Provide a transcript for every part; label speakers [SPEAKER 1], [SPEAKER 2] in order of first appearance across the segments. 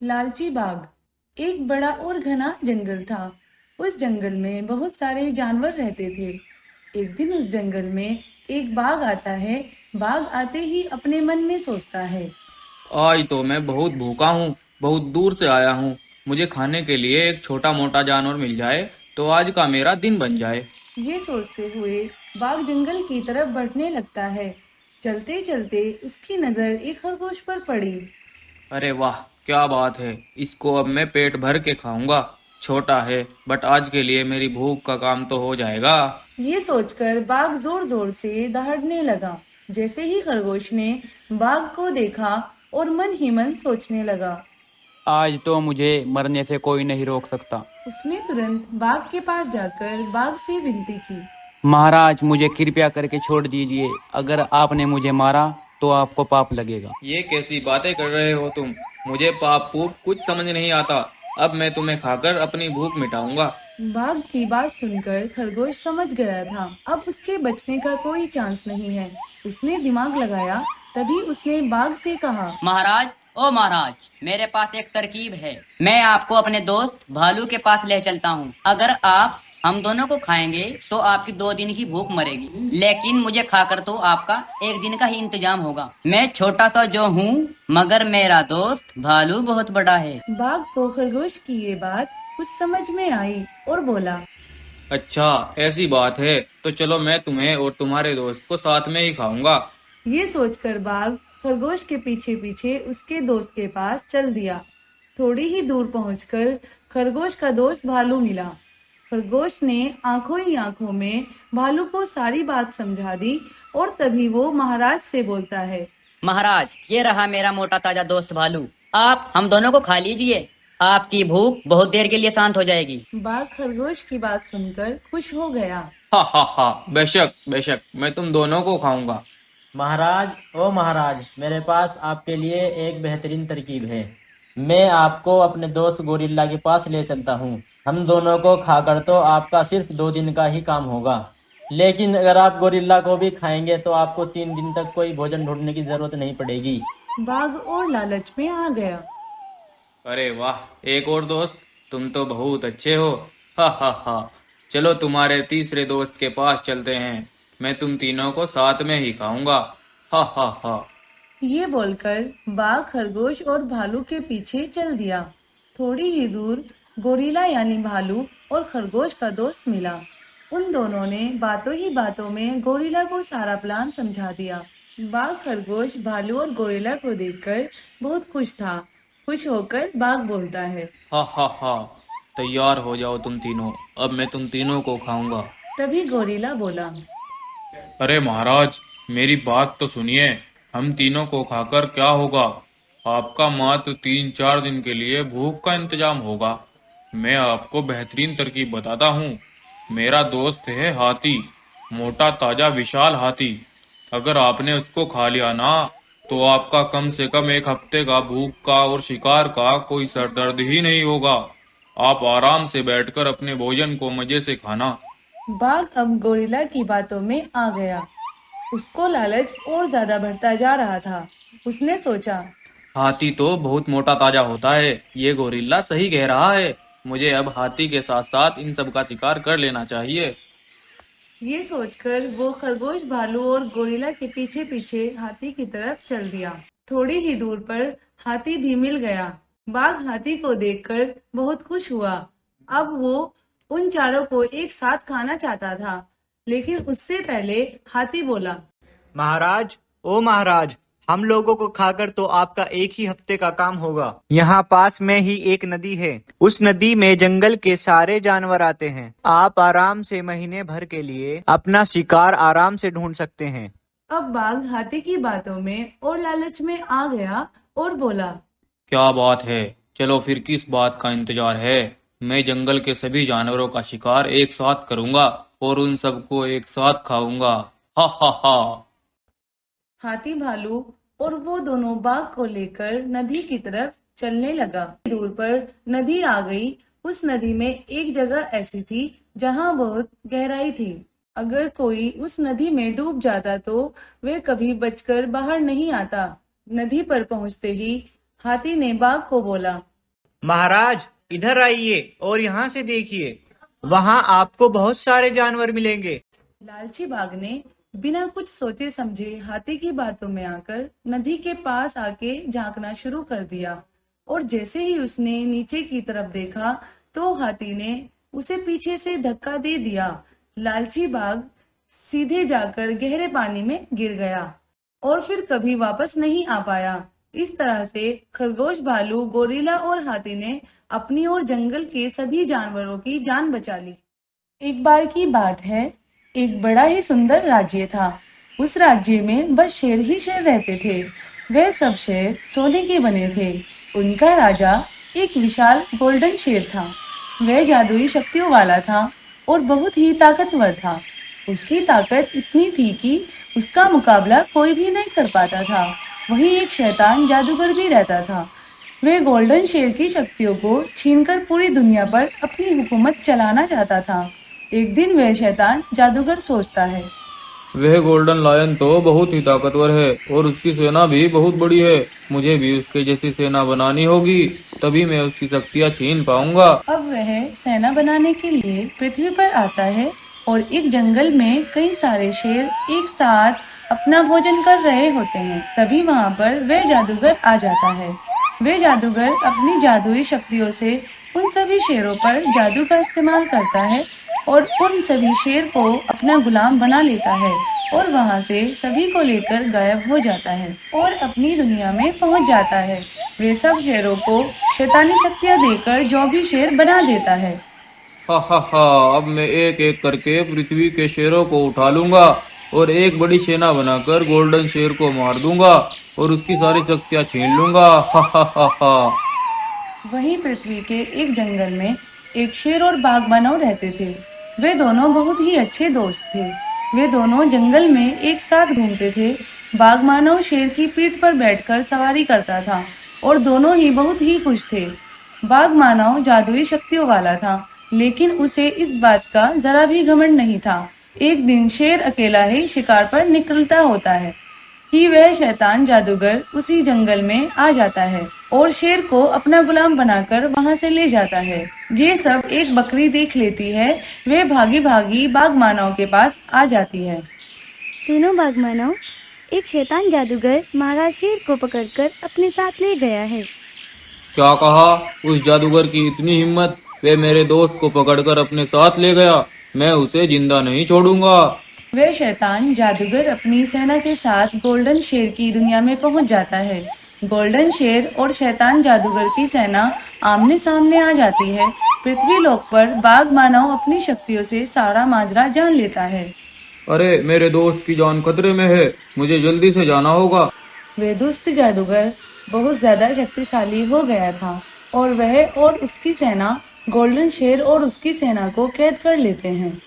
[SPEAKER 1] लालची बाघ। एक बड़ा और घना जंगल था। उस जंगल में बहुत सारे जानवर रहते थे। एक दिन उस जंगल में एक बाघ आता है। बाघ आते ही अपने मन में सोचता है।
[SPEAKER 2] आज तो मैं बहुत भूखा हूँ। बहुत दूर से आया हूँ। मुझे खाने के लिए एक छोटा मोटा जानवर मिल जाए तो आज का मेरा दिन बन जाए।
[SPEAKER 1] ये सोचते हुए बाघ जंगल की तरफ बढ़ने लगता है। चलते चलते उसकी नजर एक खरगोश पर पड़ी।
[SPEAKER 2] अरे वाह, क्या बात है। इसको अब मैं पेट भर के खाऊंगा। छोटा है बट आज के लिए मेरी भूख का काम तो हो जाएगा।
[SPEAKER 1] ये सोचकर बाघ जोर जोर से दहाड़ने लगा। जैसे ही खरगोश ने बाघ को देखा और मन ही मन सोचने लगा।
[SPEAKER 2] आज तो मुझे मरने से कोई नहीं रोक सकता।
[SPEAKER 1] उसने तुरंत बाघ के पास जाकर बाघ से विनती की।
[SPEAKER 2] महाराज, मुझे कृपया करके छोड़ दीजिए। अगर आपने मुझे मारा तो आपको पाप लगेगा। ये कैसी बातें कर रहे हो तुम? मुझे पाप पूप कुछ समझ नहीं आता। अब मैं तुम्हें खाकर अपनी भूख मिटाऊंगा।
[SPEAKER 1] बाघ की बात सुनकर खरगोश समझ गया था अब उसके बचने का कोई चांस नहीं है। उसने दिमाग लगाया। तभी उसने बाघ से कहा।
[SPEAKER 3] महाराज, ओ महाराज, मेरे पास एक तरकीब है। मैं आपको अपने दोस्त भालू के पास ले चलता हूँ। अगर आप हम दोनों को खाएंगे तो आपकी 2 दिन की भूख मरेगी, लेकिन मुझे खाकर तो आपका 1 दिन का ही इंतजाम होगा। मैं छोटा सा जो हूँ, मगर मेरा दोस्त भालू बहुत बड़ा है।
[SPEAKER 1] बाघ को खरगोश की ये बात कुछ समझ में आई और बोला।
[SPEAKER 2] अच्छा, ऐसी बात है तो चलो मैं तुम्हें और तुम्हारे दोस्त को साथ में ही खाऊंगा।
[SPEAKER 1] ये सोचकर बाघ खरगोश के पीछे पीछे उसके दोस्त के पास चल दिया। थोड़ी ही दूर पहुंचकर खरगोश का दोस्त भालू मिला। खरगोश ने आंखों ही आंखों में भालू को सारी बात समझा दी और तभी वो महाराज से बोलता है।
[SPEAKER 3] महाराज, ये रहा मेरा मोटा ताजा दोस्त भालू। आप हम दोनों को खा लीजिए। आपकी भूख बहुत देर के लिए शांत हो जाएगी।
[SPEAKER 1] बाघ खरगोश की बात सुनकर खुश हो गया।
[SPEAKER 2] हा, बेशक बेशक, मैं तुम दोनों को खाऊंगा।
[SPEAKER 4] महाराज, ओ महाराज, मेरे पास आपके लिए एक बेहतरीन तरकीब है। मैं आपको अपने दोस्त गोरिल्ला के पास ले चलता हूँ। हम दोनों को खाकर तो आपका सिर्फ 2 दिन का ही काम होगा, लेकिन अगर आप गोरिल्ला को भी खाएंगे तो आपको 3 दिन तक कोई भोजन ढूंढने की जरूरत नहीं पड़ेगी।
[SPEAKER 1] बाघ और लालच में आ गया।
[SPEAKER 2] अरे वाह, एक और दोस्त। तुम तो बहुत अच्छे हो। हा, चलो तुम्हारे तीसरे दोस्त के पास चलते हैं। मैं तुम तीनों को साथ में ही खाऊंगा। हा।
[SPEAKER 1] ये बोलकर बाघ खरगोश और भालू के पीछे चल दिया। थोड़ी ही दूर गोरिल्ला यानी भालू और खरगोश का दोस्त मिला। उन दोनों ने बातों ही बातों में गोरिल्ला को सारा प्लान समझा दिया। बाघ खरगोश भालू और गोरिल्ला को देखकर बहुत खुश था। खुश होकर बाघ बोलता है।
[SPEAKER 2] हा, तैयार हो जाओ तुम तीनों। अब मैं तुम तीनों को खाऊंगा।
[SPEAKER 1] तभी गोरिल्ला बोला।
[SPEAKER 2] अरे महाराज, मेरी बात तो सुनिए। हम तीनों को खाकर क्या होगा? आपका मात्र 3-4 दिन के लिए भूख का इंतजाम होगा। मैं आपको बेहतरीन तरकीब बताता हूँ। मेरा दोस्त है हाथी, मोटा ताजा विशाल हाथी। अगर आपने उसको खा लिया ना, तो आपका कम से कम 1 हफ्ते का भूख का और शिकार का कोई सरदर्द ही नहीं होगा। आप आराम से बैठकर अपने भोजन को मजे से खाना।
[SPEAKER 1] बाघ अब गोरिल्ला की बातों में आ गया। उसको लालच और ज्यादा बढ़ता जा रहा था। उसने सोचा।
[SPEAKER 2] हाथी तो बहुत मोटा ताजा होता है। ये गोरिल्ला सही कह रहा है। मुझे अब हाथी के साथ साथ इन सब का शिकार कर लेना चाहिए।
[SPEAKER 1] ये सोचकर वो खरगोश भालू और गोरिल्ला के पीछे पीछे हाथी की तरफ चल दिया। थोड़ी ही दूर पर हाथी भी मिल गया। बाघ हाथी को देखकर बहुत खुश हुआ। अब वो उन चारों को एक साथ खाना चाहता था, लेकिन उससे पहले हाथी बोला।
[SPEAKER 5] महाराज, ओ महाराज, हम लोगों को खाकर तो आपका 1 ही हफ्ते का काम होगा। यहाँ पास में ही एक नदी है। उस नदी में जंगल के सारे जानवर आते हैं। आप आराम से महीने भर के लिए अपना शिकार आराम से ढूंढ सकते हैं।
[SPEAKER 1] अब बाघ हाथी की बातों में और लालच में आ गया और बोला।
[SPEAKER 2] क्या बात है। चलो फिर किस बात का इंतजार है। मैं जंगल के सभी जानवरों का शिकार एक साथ करूंगा और उन सबको एक साथ खाऊंगा। हा।
[SPEAKER 1] हाथी भालू और वो दोनों बाघ को लेकर नदी की तरफ चलने लगा। दूर पर नदी आ गई। उस नदी में एक जगह ऐसी थी जहां बहुत गहराई थी। अगर कोई उस नदी में डूब जाता तो वे कभी बचकर बाहर नहीं आता। नदी पर पहुंचते ही हाथी ने बाघ को बोला।
[SPEAKER 5] महाराज इधर आइए और यहाँ से देखिए, वहाँ आपको बहुत सारे जानवर मिलेंगे।
[SPEAKER 1] लालची बाघ ने बिना कुछ सोचे समझे हाथी की बातों में आकर नदी के पास आके झांकना शुरू कर दिया, और जैसे ही उसने नीचे की तरफ देखा तो हाथी ने उसे पीछे से धक्का दे दिया। लालची बाघ सीधे जाकर गहरे पानी में गिर गया और फिर कभी वापस नहीं आ पाया। इस तरह से खरगोश, भालू, गोरिल्ला और हाथी ने अपनी और जंगल के सभी जानवरों की जान बचा ली। एक बार की बात है, एक बड़ा ही सुंदर राज्य था। उस राज्य में बस शेर ही शेर रहते थे। वे सब शेर सोने के बने थे। उनका राजा एक विशाल गोल्डन शेर था। वह जादुई शक्तियों वाला था और बहुत ही ताकतवर था। उसकी ताकत इतनी थी कि उसका मुकाबला कोई भी नहीं कर पाता था। वहीं एक शैतान जादूगर भी रहता था। वह गोल्डन शेर की शक्तियों को छीनकर पूरी दुनिया पर अपनी हुकूमत चलाना चाहता था। एक दिन वह शैतान जादूगर सोचता है,
[SPEAKER 2] वह गोल्डन लायन तो बहुत ही ताकतवर है और उसकी सेना भी बहुत बड़ी है। मुझे भी उसके जैसी सेना बनानी होगी, तभी मैं उसकी शक्तियाँ छीन पाऊंगा।
[SPEAKER 1] अब वह सेना बनाने के लिए पृथ्वी पर आता है और एक जंगल में कई सारे शेर एक साथ अपना भोजन कर रहे होते हैं। तभी वहाँ पर वह जादूगर आ जाता है। वह जादूगर अपनी जादुई शक्तियों से उन सभी शेरों पर जादू का इस्तेमाल करता है और उन सभी शेर को अपना गुलाम बना लेता है और वहाँ से सभी को लेकर गायब हो जाता है और अपनी दुनिया में पहुँच जाता है। वे सब शेरों को शैतानी शक्तियाँ देकर जो भी शेर बना देता है।
[SPEAKER 2] हा, अब मैं एक एक करके पृथ्वी के शेरों को उठा लूंगा और एक बड़ी सेना बनाकर गोल्डन शेर को मार दूंगा और उसकी सारी शक्तियाँ छीन लूंगा। हा।
[SPEAKER 1] वहीं पृथ्वी के एक जंगल में एक शेर और बाघ मानव रहते थे। वे दोनों बहुत ही अच्छे दोस्त थे। वे दोनों जंगल में एक साथ घूमते थे। बाघ मानव शेर की पीठ पर बैठकर सवारी करता था और दोनों ही बहुत ही खुश थे। बाघ मानव जादुई शक्तियों वाला था, लेकिन उसे इस बात का जरा भी घमंड नहीं था। एक दिन शेर अकेला ही शिकार पर निकलता होता है कि वह शैतान जादूगर उसी जंगल में आ जाता है और शेर को अपना गुलाम बनाकर वहां से ले जाता है। ये सब एक बकरी देख लेती है। वे भागी भागी बाघ मानव के पास आ जाती है।
[SPEAKER 6] सुनो बाघ मानव, एक शैतान जादूगर महाराज शेर को पकड़कर अपने साथ ले गया है।
[SPEAKER 2] क्या कहा? उस जादूगर की इतनी हिम्मत? वे मेरे दोस्त को पकड़कर अपने साथ ले गया। मैं उसे जिंदा नहीं छोड़ूंगा।
[SPEAKER 1] वह शैतान जादूगर अपनी सेना के साथ गोल्डन शेर की दुनिया में पहुंच जाता है। गोल्डन शेर और शैतान जादूगर की सेना आमने सामने आ जाती है। पृथ्वी लोक पर बाघ मानव अपनी शक्तियों से सारा माजरा जान लेता है।
[SPEAKER 2] अरे, मेरे दोस्त की जान खतरे में है, मुझे जल्दी से जाना होगा।
[SPEAKER 1] वे दुष्ट जादूगर बहुत ज्यादा शक्तिशाली हो गया था और वह और उसकी सेना गोल्डन शेर और उसकी सेना को कैद कर लेते हैं।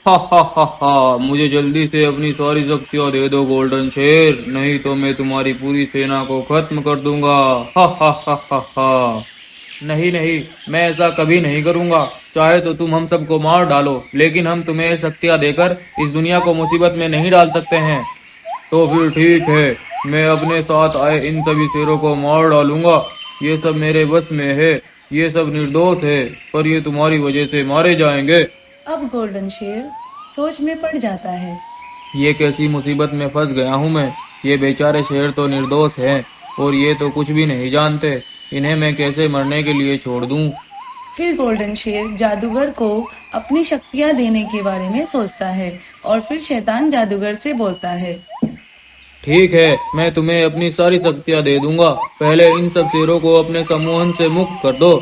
[SPEAKER 2] हा, मुझे जल्दी से अपनी सारी शक्तियाँ दे दो गोल्डन शेर, नहीं तो मैं तुम्हारी पूरी सेना को खत्म कर दूंगा। हा। नहीं, मैं ऐसा कभी नहीं करूंगा। चाहे तो तुम हम सबको मार डालो, लेकिन हम तुम्हें शक्तियाँ देकर इस दुनिया को मुसीबत में नहीं डाल सकते हैं। तो फिर ठीक है, मैं अपने साथ आए इन सभी शेरों को मार डालूंगा। ये सब मेरे बस में है, ये सब निर्दोष है, पर ये तुम्हारी वजह से मारे जाएंगे।
[SPEAKER 1] अब गोल्डन शेर सोच में पड़ जाता है।
[SPEAKER 2] ये कैसी मुसीबत में फंस गया हूँ मैं। ये बेचारे शेर तो निर्दोष हैं और ये तो कुछ भी नहीं जानते। इन्हें मैं कैसे मरने के लिए छोड़ दूँ?
[SPEAKER 1] फिर गोल्डन शेर जादूगर को अपनी शक्तियाँ देने के बारे में सोचता है और फिर शैतान जादूगर से बोलता है,
[SPEAKER 2] ठीक है, मैं तुम्हें अपनी सारी शक्तियाँ दे दूंगा। पहले इन सब शेरों को अपने सम्मोहन से मुक्त कर दो।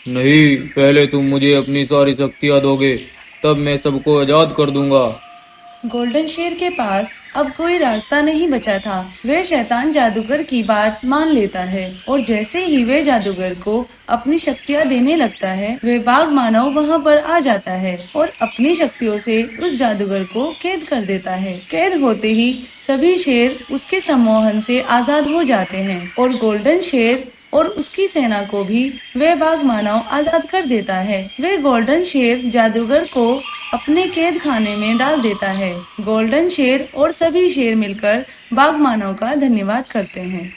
[SPEAKER 2] नहीं, पहले तुम मुझे अपनी सारी शक्तियाँ दोगे, तब मैं सबको आजाद कर दूंगा।
[SPEAKER 1] गोल्डन शेर के पास अब कोई रास्ता नहीं बचा था। वह शैतान जादूगर की बात मान लेता है और जैसे ही वह जादूगर को अपनी शक्तियाँ देने लगता है, वह बाघ मानव वहाँ पर आ जाता है और अपनी शक्तियों से उस जादूगर को कैद कर देता है। कैद होते ही सभी शेर उसके सम्मोहन से आजाद हो जाते हैं और गोल्डन शेर और उसकी सेना को भी वह बाघ मानव आजाद कर देता है। वह गोल्डन शेर जादूगर को अपने कैद खाने में डाल देता है। गोल्डन शेर और सभी शेर मिलकर बाघ मानव का धन्यवाद करते हैं।